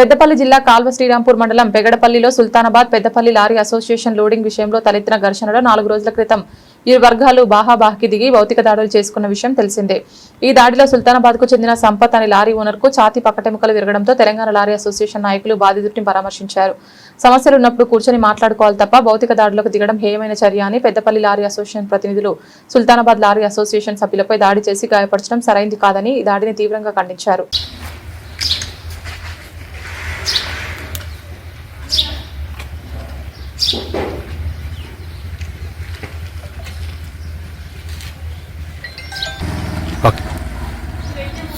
పెద్దపల్లి జిల్లా కాల్వ శ్రీరాంపూర్ మండలం పెగడపల్లిలో Sultanabad Peddapalli lorry association loading విషయంలో తలెత్తిన ఘర్షణలో 4 రోజుల క్రితం ఇరు వర్గాలు బాహాబాహ్కి దిగి భౌతిక దాడులు చేసుకున్న విషయం తెలిసిందే. ఈ దాడిలో సుల్తానాబాద్ కు చెందిన సంపత్ అనే లారీ ఓనర్ కు ఛాతీ పక్కటెముకలు విరగడంతో తెలంగాణ లారీ అసోసియేషన్ నాయకులు బాధితుడిని పరామర్శించారు. సమస్యలు ఉన్నప్పుడు కూర్చొని మాట్లాడుకోవాలి తప్ప భౌతిక దాడులకు దిగడం హేయమైన చర్య అని పెద్దపల్లి లారీ అసోసియేషన్ ప్రతినిధులు సుల్తానాబాద్ లారీ అసోసియేషన్ సభ్యులపై దాడి చేసి గాయపరచడం సరైంది కాదని ఈ దాడిని తీవ్రంగా ఖండించారు.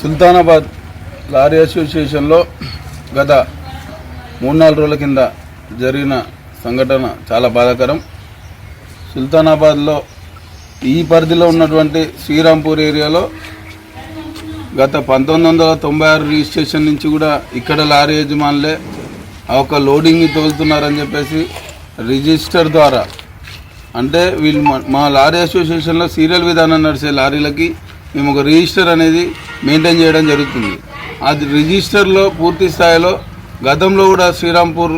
సుల్తానాబాద్ లారీ అసోసియేషన్లో గత 3-4 రోజుల కింద జరిగిన సంఘటన చాలా బాధాకరం. సుల్తానాబాద్లో ఈ పరిధిలో ఉన్నటువంటి శ్రీరాంపూర్ ఏరియాలో గత 1996 రిజిస్ట్రేషన్ నుంచి కూడా ఇక్కడ లారీ యజమానులే ఒక లోడింగ్ తోలుతున్నారని చెప్పేసి రిజిస్టర్ ద్వారా, అంటే వీళ్ళు మా లారీ అసోసియేషన్లో సీరియల్ విధానం నడిచే లారీలకి మేము ఒక రిజిస్టర్ అనేది మెయింటైన్ చేయడం జరుగుతుంది. అది రిజిస్టర్లో పూర్తి స్థాయిలో గతంలో కూడా శ్రీరాంపూర్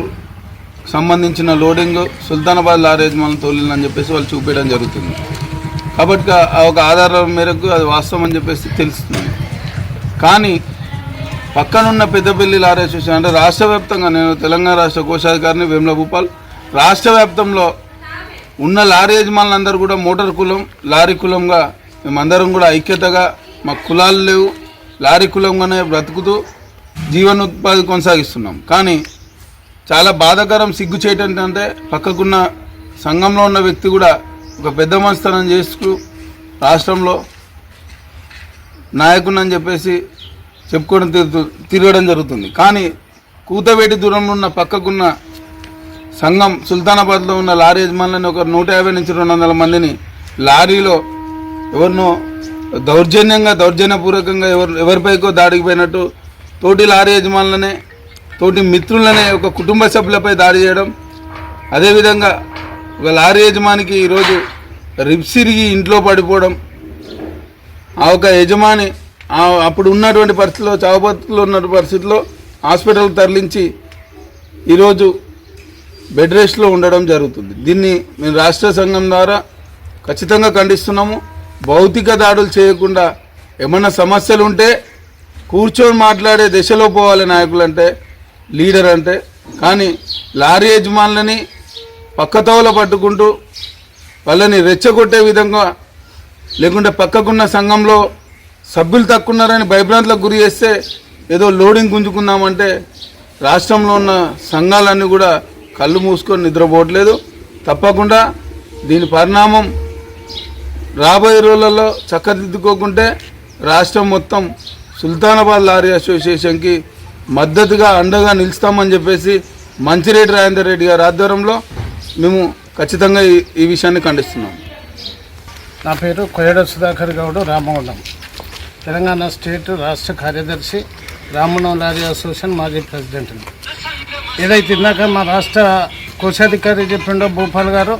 సంబంధించిన లోడింగ్ సుల్తానాబాద్ లారీ యజమానులు తోలిందని చెప్పేసి వాళ్ళు చూపించడం జరుగుతుంది. కాబట్టి ఒక ఆధారం మేరకు అది వాస్తవం అని చెప్పేసి తెలుస్తుంది. కానీ పక్కనున్న పెద్దపల్లి లారీ అసోసియేషన్ అంటే రాష్ట్ర వ్యాప్తంగా, నేను తెలంగాణ రాష్ట్ర కోశాధికారిని వేముల భూపాల్, రాష్ట్ర వ్యాప్తంలో ఉన్న లారీ యజమానులందరూ కూడా మోటార్ కులం లారీ కులంగా మేమందరం కూడా ఐక్యతగా, మా కులాలు లేవు, లారీ కులంగానే బ్రతుకుతూ జీవనోపాధి కొనసాగిస్తున్నాం. కానీ చాలా బాధాకరం, సిగ్గు చేయటం ఏంటంటే పక్కకున్న సంఘంలో ఉన్న వ్యక్తి కూడా ఒక పెద్ద మనస్తనం చేస్తూ రాష్ట్రంలో నాయకుని చెప్పేసి చెప్పుకోవడం తిరగడం జరుగుతుంది. కానీ కూతవేటి దూరంలో ఉన్న పక్కకున్న సంఘం సుల్తానాబాద్లో ఉన్న లారీ యజమానులని ఒక 150 నుంచి 200 మందిని లారీలో ఎవరినో దౌర్జన్యపూర్వకంగా ఎవరిపైకో దాడికి పోయినట్టు తోటి లారీ యజమానులనే, తోటి మిత్రులనే, ఒక కుటుంబ సభ్యులపై దాడి చేయడం, అదేవిధంగా ఒక లారీ యజమానికి ఈరోజు రిబ్సిరిగి ఇంట్లో పడిపోవడం, ఆ ఒక యజమాని అప్పుడు ఉన్నటువంటి పరిస్థితిలో, చావుబతుకులో ఉన్న పరిస్థితిలో హాస్పిటల్కి తరలించి ఈరోజు బెడ్ రెస్ట్లో ఉండడం జరుగుతుంది. దీన్ని మేము రాష్ట్ర సంఘం ద్వారా ఖచ్చితంగా ఖండిస్తున్నాము. భౌతిక దాడులు చేయకుండా ఏమన్నా సమస్యలు ఉంటే కూర్చొని మాట్లాడే దశలో పోవాలి నాయకులంటే, లీడర్ అంటే. కానీ లారీ యజమానులని పక్కతోవల పట్టుకుంటూ వాళ్ళని రెచ్చగొట్టే విధంగా, లేకుంటే పక్కకున్న సంఘంలో సభ్యులు తక్కున్నారని భయభ్రాంతులకు గురి చేస్తే ఏదో లోడింగ్ గుంజుకుందామంటే రాష్ట్రంలో ఉన్న సంఘాలన్నీ కూడా కళ్ళు మూసుకొని నిద్రపోవట్లేదు. తప్పకుండా దీని పరిణామం రాబోయే రోజులలో చక్కదిద్దుకోకుంటే రాష్ట్రం మొత్తం సుల్తానాబాద్ లారీ అసోసియేషన్కి మద్దతుగా అండగా నిలుస్తామని చెప్పేసి మంచిరెడ్డి రాజేందర్ రెడ్డి గారి ఆధ్వర్యంలో మేము ఖచ్చితంగా ఈ విషయాన్ని ఖండిస్తున్నాం. నా పేరు కొయ్యడ సుధాకర్ గౌడ్, రామగుండం, తెలంగాణ స్టేట్ రాష్ట్ర కార్యదర్శి, రామగుండం లారీ అసోసియేషన్ మాజీ ప్రెసిడెంట్ని. ఏదైతే ఇందాక మా రాష్ట్ర కోశాధికారి చెప్పిండో భూపాల్ గారు,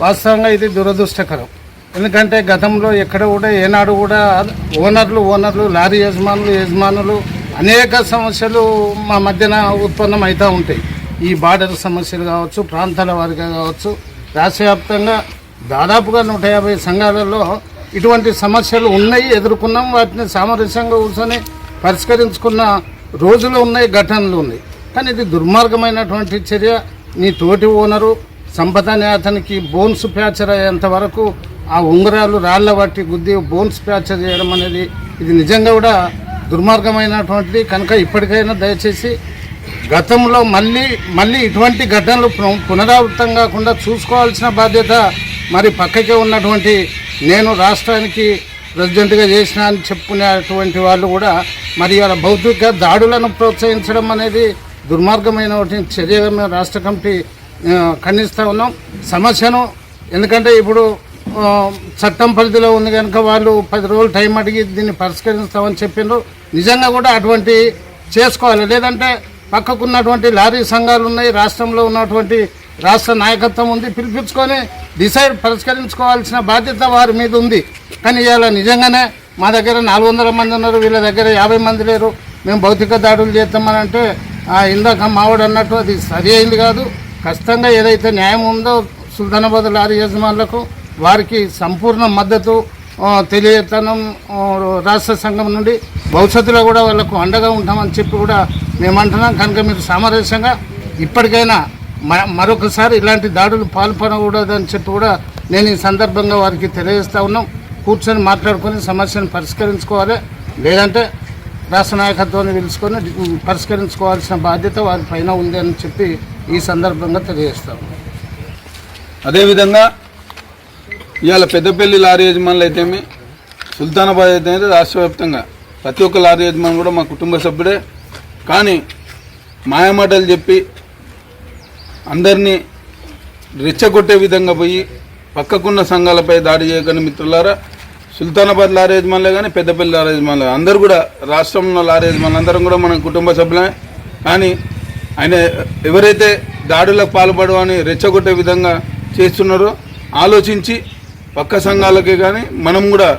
వాస్తవంగా ఇది దురదృష్టకరం. ఎందుకంటే గతంలో ఎక్కడ కూడా ఏనాడు కూడా ఓనర్లు లారీ యజమానులు అనేక సమస్యలు మా మధ్యన ఉత్పన్నం అవుతూ ఉంటాయి. ఈ బార్డర్ సమస్యలు కావచ్చు, ప్రాంతాల వారిగా కావచ్చు, రాష్ట్ర వ్యాప్తంగా దాదాపుగా 150 సంఘాలలో ఇటువంటి సమస్యలు ఉన్నాయి, ఎదుర్కొన్నాం. వాటిని సామరస్యంగా కూర్చొని పరిష్కరించుకున్న రోజులు ఉన్నాయి, ఘటనలు ఉన్నాయి. కానీ ఇది దుర్మార్గమైనటువంటి చర్య. నీ తోటి ఓనరు సంపద అనే అతనికి బోన్స్ ఫ్రాక్చర్ అయ్యేంత వరకు ఆ ఉంగరాలు రాళ్ల బట్టి గుద్ది బోన్స్ ఫ్రాక్చర్ చేయడం అనేది ఇది నిజంగా కూడా దుర్మార్గమైనటువంటిది. కనుక ఇప్పటికైనా దయచేసి గతంలో మళ్ళీ ఇటువంటి ఘటనలు పునరావృతం కాకుండా చూసుకోవాల్సిన బాధ్యత మరి పక్కకే ఉన్నటువంటి, నేను రాష్ట్రానికి ప్రెసిడెంట్గా చేసిన అని చెప్పుకునేటువంటి వాళ్ళు కూడా మరి వాళ్ళ భౌతిక దాడులను ప్రోత్సహించడం అనేది దుర్మార్గమైనటువంటి చర్యగా మేము రాష్ట్ర కమిటీ ఖండిస్తూ ఉన్నాం. సమస్యను, ఎందుకంటే ఇప్పుడు చట్టం పరిధిలో ఉంది కనుక వాళ్ళు 10 రోజులు టైం అడిగి దీన్ని పరిష్కరిస్తామని చెప్పిండ్రు. నిజంగా కూడా అటువంటి చేసుకోవాలి. లేదంటే పక్కకున్నటువంటి లారీ సంఘాలు ఉన్నాయి, రాష్ట్రంలో ఉన్నటువంటి రాష్ట్ర నాయకత్వం ఉంది, పిలిపించుకొని పరిష్కరించుకోవాల్సిన బాధ్యత వారి మీద ఉంది. కానీ ఇవాళ నిజంగానే మా దగ్గర 400 మంది ఉన్నారు, వీళ్ళ దగ్గర 50 మంది లేరు, మేము భౌతిక దాడులు చేస్తామని అంటే ఇందాక మావాడు అన్నట్టు అది సరి అయింది కాదు. ఖచ్చితంగా ఏదైతే న్యాయం ఉందో సుల్తానాబాద్ లారీ యజమానులకు వారికి సంపూర్ణ మద్దతు తెలియతనం రాష్ట్ర సంఘం నుండి భవిష్యత్తులో కూడా వాళ్ళకు అండగా ఉంటామని చెప్పి కూడా మేము అంటున్నాం. కనుక మీరు సామరస్యంగా ఇప్పటికైనా మరొకసారి ఇలాంటి దాడులు పాల్పడకూడదని చెప్పి కూడా నేను ఈ సందర్భంగా వారికి తెలియజేస్తూ ఉన్నాం. కూర్చొని మాట్లాడుకొని సమస్యను పరిష్కరించుకోవాలి, లేదంటే రాష్ట్ర నాయకత్వాన్ని పిలుచుకొని పరిష్కరించుకోవాల్సిన బాధ్యత వారి పైన ఉంది అని చెప్పి ఈ సందర్భంగా తెలియజేస్తాం. అదేవిధంగా ఇవాళ పెద్దపల్లి లారీ యజమానులు అయితేమి, సుల్తానాబాద్ అయితే రాష్ట్ర వ్యాప్తంగా ప్రతి ఒక్క లారీ యజమాని కూడా మా కుటుంబ సభ్యుడే. కానీ మాయమాటలు చెప్పి అందరినీ రెచ్చగొట్టే విధంగా పోయి పక్కకున్న సంఘాలపై దాడి చేయకండి మిత్రులారా. సుల్తానాబాద్ లారీ యజమానులే కానీ పెద్దపల్లి లారీ యజమానులే అందరూ కూడా రాష్ట్రంలో లారీ యజమానులు అందరం కూడా మన కుటుంబ సభ్యులమే. కానీ ఆయన ఎవరైతే దాడులకు పాల్పడమని రెచ్చగొట్టే విధంగా చేస్తున్నారో ఆలోచించి పక్క సంఘాలకే కానీ మనం కూడా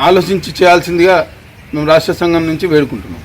ఆలోచించి చేయాల్సిందిగా మేము రాష్ట్ర సంఘం నుంచి వేడుకుంటున్నాం.